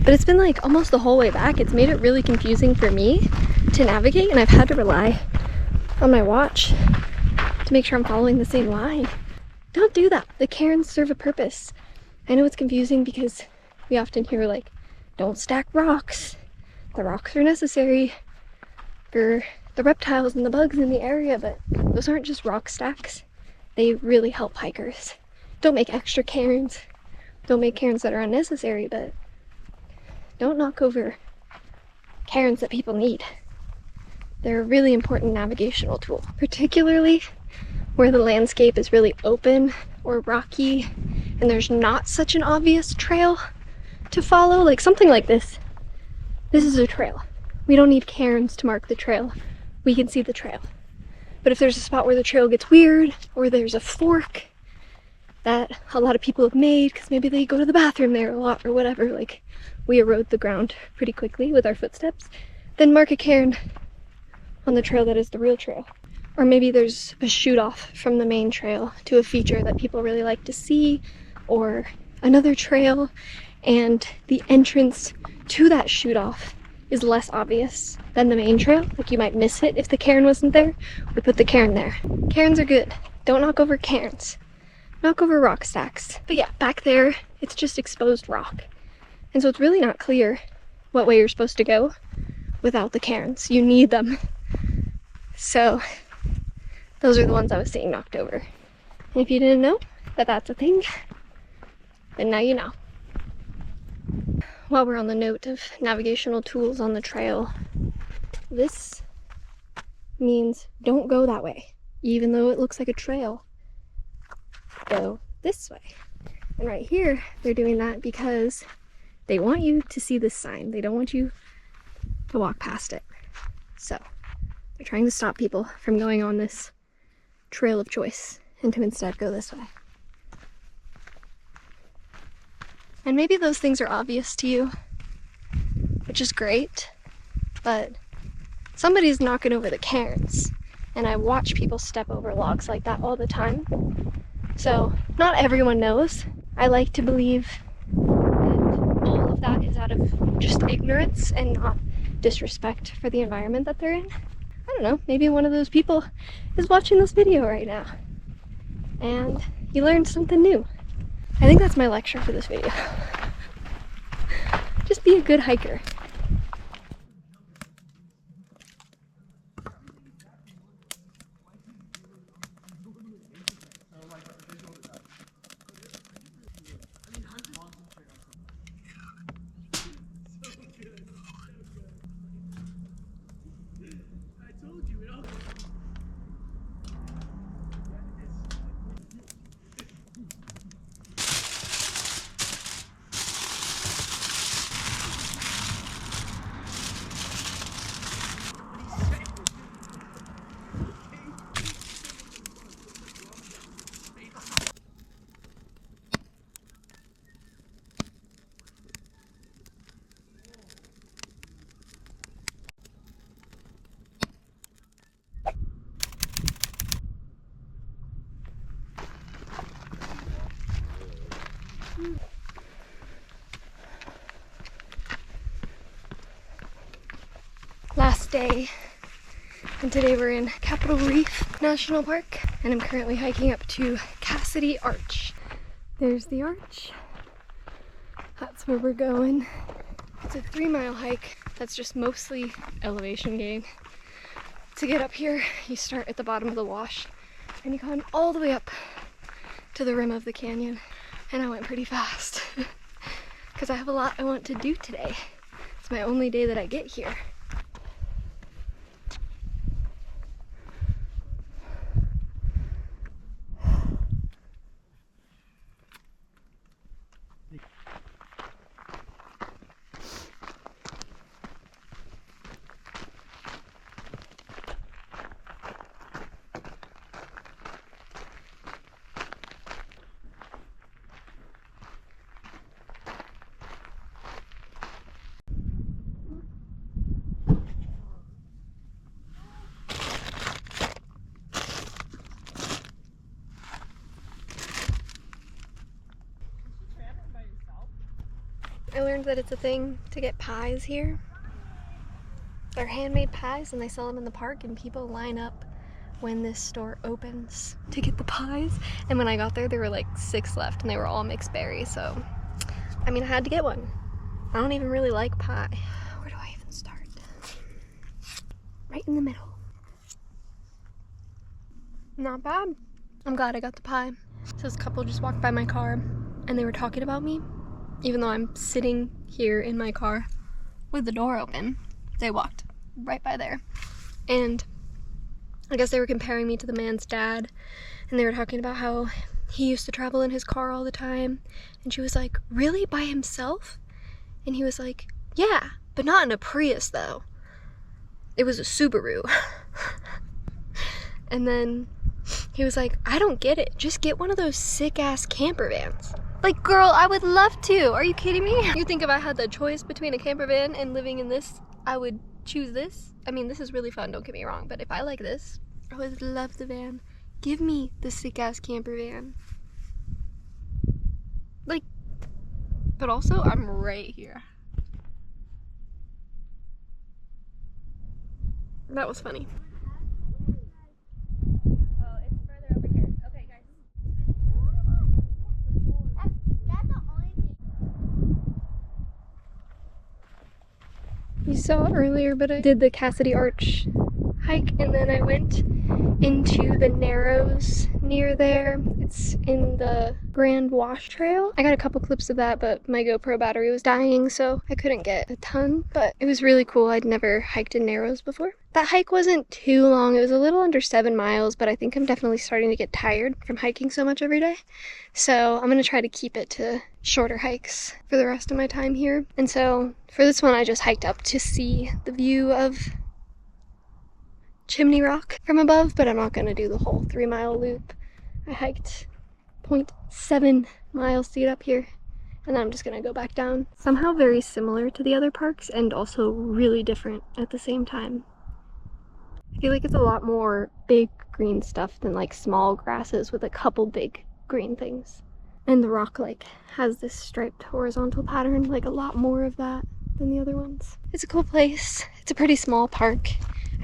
A: but it's been like almost the whole way back. It's made it really confusing for me to navigate, and I've had to rely on my watch to make sure I'm following the same line. Don't do that. The cairns serve a purpose. I know it's confusing because we often hear like, don't stack rocks. The rocks are necessary for the reptiles and the bugs in the area, but those aren't just rock stacks. They really help hikers. Don't make extra cairns. Don't make cairns that are unnecessary, but don't knock over cairns that people need. They're a really important navigational tool, particularly where the landscape is really open or rocky and there's not such an obvious trail to follow. Like something like this. This is a trail. We don't need cairns to mark the trail. We can see the trail. But if there's a spot where the trail gets weird, or there's a fork that a lot of people have made because maybe they go to the bathroom there a lot or whatever, like we erode the ground pretty quickly with our footsteps, then mark a cairn on the trail that is the real trail. Or maybe there's a shoot off from the main trail to a feature that people really like to see, or another trail, and the entrance to that shoot off is less obvious than the main trail. Like you might miss it if the cairn wasn't there. We put the cairn there. Cairns are good. Don't knock over cairns. Knock over rock stacks. But yeah, back there, it's just exposed rock. And so it's really not clear what way you're supposed to go without the cairns. You need them. So those are the ones I was seeing knocked over. And if you didn't know that that's a thing, then now you know. While we're on the note of navigational tools on the trail, this means don't go that way. Even though it looks like a trail, go this way. And right here, they're doing that because they want you to see this sign. They don't want you to walk past it. So they're trying to stop people from going on this trail of choice and to instead go this way. And maybe those things are obvious to you, which is great, but somebody's knocking over the cairns, and I watch people step over logs like that all the time. So not everyone knows. I like to believe that all of that is out of just ignorance and not disrespect for the environment that they're in. I don't know, maybe one of those people is watching this video right now and you learned something new. I think that's my lecture for this video. Just be a good hiker. Last day, and today we're in Capitol Reef National Park, and I'm currently hiking up to Cassidy Arch. There's the arch. That's where we're going. It's a 3-mile hike that's just mostly elevation gain. To get up here, you start at the bottom of the wash and you climb all the way up to the rim of the canyon. And I went pretty fast because I have a lot I want to do today. It's my only day that I get here. I learned that it's a thing to get pies here. They're handmade pies and they sell them in the park, and people line up when this store opens to get the pies. And when I got there were like 6 left and they were all mixed berry, so I mean I had to get one. I don't even really like pie. Where do I even start? Right in the middle. Not bad. I'm glad I got the pie. So this couple just walked by my car and they were talking about me. Even though I'm sitting here in my car with the door open, they walked right by there. And I guess they were comparing me to the man's dad, and they were talking about how he used to travel in his car all the time. And she was like, really? By himself? And he was like, yeah, but not in a Prius though. It was a Subaru. And then he was like, I don't get it. Just get one of those sick ass camper vans. Like, girl, I would love to. Are you kidding me? You think if I had the choice between a camper van and living in this, I would choose this? I mean, this is really fun, don't get me wrong, but if I like this, I would love the van. Give me the sick ass camper van. Like, but also I'm right here. That was funny.
B: Oh, it's further over here. Okay, guys. That's the only thing.
A: You saw earlier, but I did the Cassidy Arch hike, and then I went into the Narrows near there. It's in the Grand Wash Trail. I got a couple clips of that, but my GoPro battery was dying, so I couldn't get a ton, but it was really cool. I'd never hiked in Narrows before. That hike wasn't too long. It was a little under 7 miles, but I think I'm definitely starting to get tired from hiking so much every day. So I'm gonna try to keep it to shorter hikes for the rest of my time here. And so for this one, I just hiked up to see the view of Chimney Rock from above, but I'm not gonna do the whole 3-mile loop. I hiked 0.7 miles to get up here, and then I'm just gonna go back down. Somehow very similar to the other parks and also really different at the same time. I feel like it's a lot more big green stuff than like small grasses with a couple big green things. And the rock like has this striped horizontal pattern, like a lot more of that than the other ones. It's a cool place. It's a pretty small park.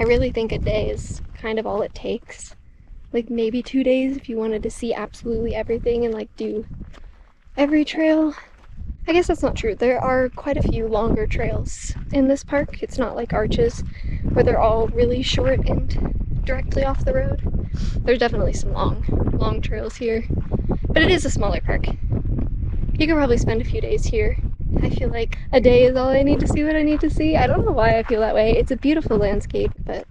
A: I really think a day is kind of all it takes. Like maybe 2 days if you wanted to see absolutely everything and like do every trail. I guess that's not true. There are quite a few longer trails in this park. It's not like Arches where they're all really short and directly off the road. There's definitely some long trails here, but it is a smaller park. You could probably spend a few days here. I feel like a day is all I need to see what I need to see. I don't know why I feel that way. It's a beautiful landscape, but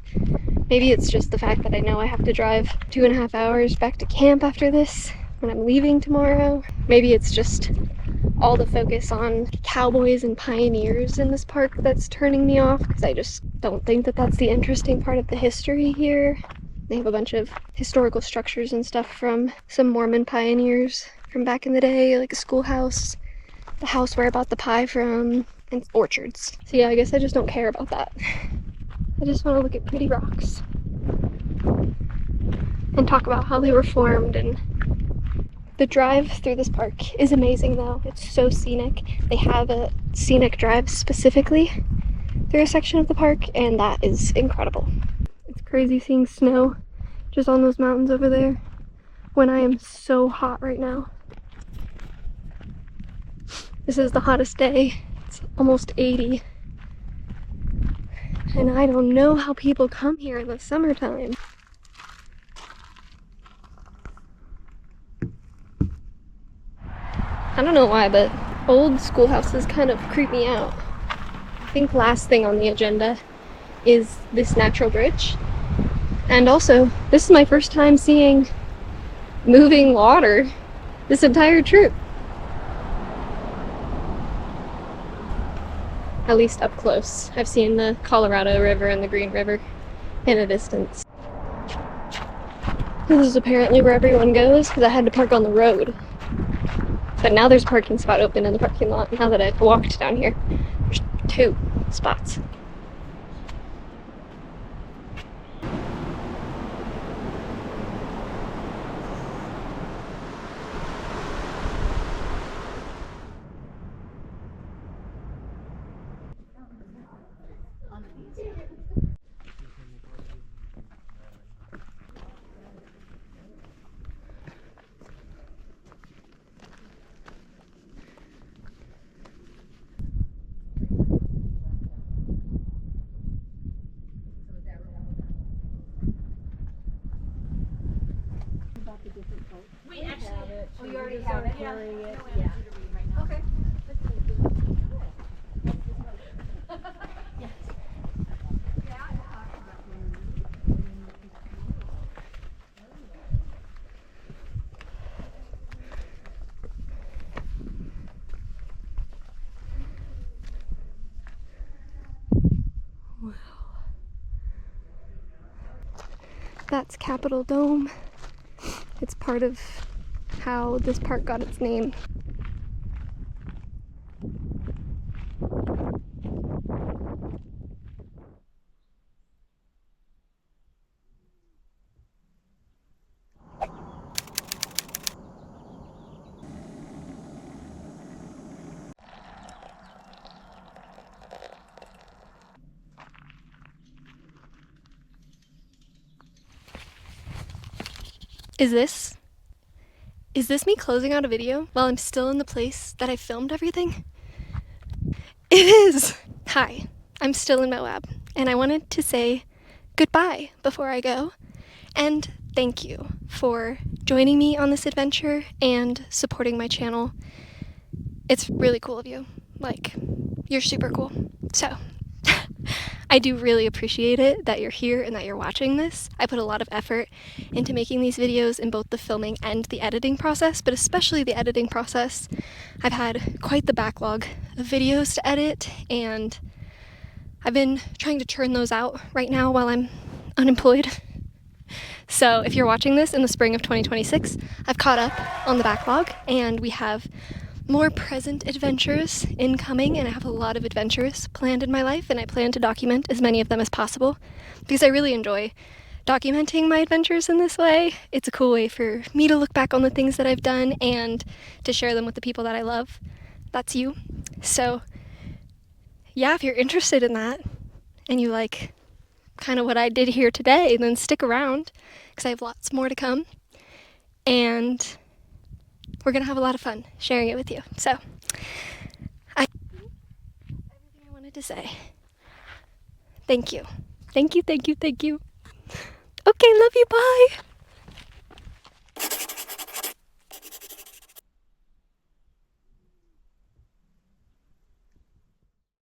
A: maybe it's just the fact that I know I have to drive 2.5 hours back to camp after this when I'm leaving tomorrow. Maybe it's just all the focus on cowboys and pioneers in this park that's turning me off, because I just don't think that that's the interesting part of the history here. They have a bunch of historical structures and stuff from some Mormon pioneers from back in the day, like a schoolhouse, the house where I bought the pie from, and orchards. So yeah, I guess I just don't care about that. I just want to look at pretty rocks and talk about how they were formed. And the drive through this park is amazing though. It's so scenic. They have a scenic drive specifically through a section of the park, and that is incredible. It's crazy seeing snow just on those mountains over there when I am so hot right now. This is the hottest day. It's almost 80. And I don't know how people come here in the summertime. I don't know why, but old schoolhouses kind of creep me out. I think last thing on the agenda is this natural bridge. And also, this is my first time seeing moving water this entire trip. At least up close. I've seen the Colorado River and the Green River in a distance. This is apparently where everyone goes, because I had to park on the road. But now there's a parking spot open in the parking lot. Now that I've walked down here, there's 2 spots.
B: Wait, actually, oh, you already have it? Yeah. Yeah. Okay.
A: That's Capitol Dome. It's part of how this park got its name. Is this me closing out a video while I'm still in the place that I filmed everything? It is! Hi, I'm still in Moab, and I wanted to say goodbye before I go, and thank you for joining me on this adventure and supporting my channel. It's really cool of you. Like, you're super cool. So, I do really appreciate it that you're here and that you're watching this. I put a lot of effort into making these videos in both the filming and the editing process, but especially the editing process. I've had quite the backlog of videos to edit, and I've been trying to churn those out right now while I'm unemployed. So if you're watching this in the spring of 2026, I've caught up on the backlog, and we have more present adventures incoming, and I have a lot of adventures planned in my life, and I plan to document as many of them as possible because I really enjoy documenting my adventures in this way. It's a cool way for me to look back on the things that I've done and to share them with the people that I love. That's you. So yeah, if you're interested in that and you like kind of what I did here today, then stick around because I have lots more to come, and we're gonna have a lot of fun sharing it with you. So, everything I wanted to say. Thank you. Thank you, thank you, thank you. Okay, love you, bye!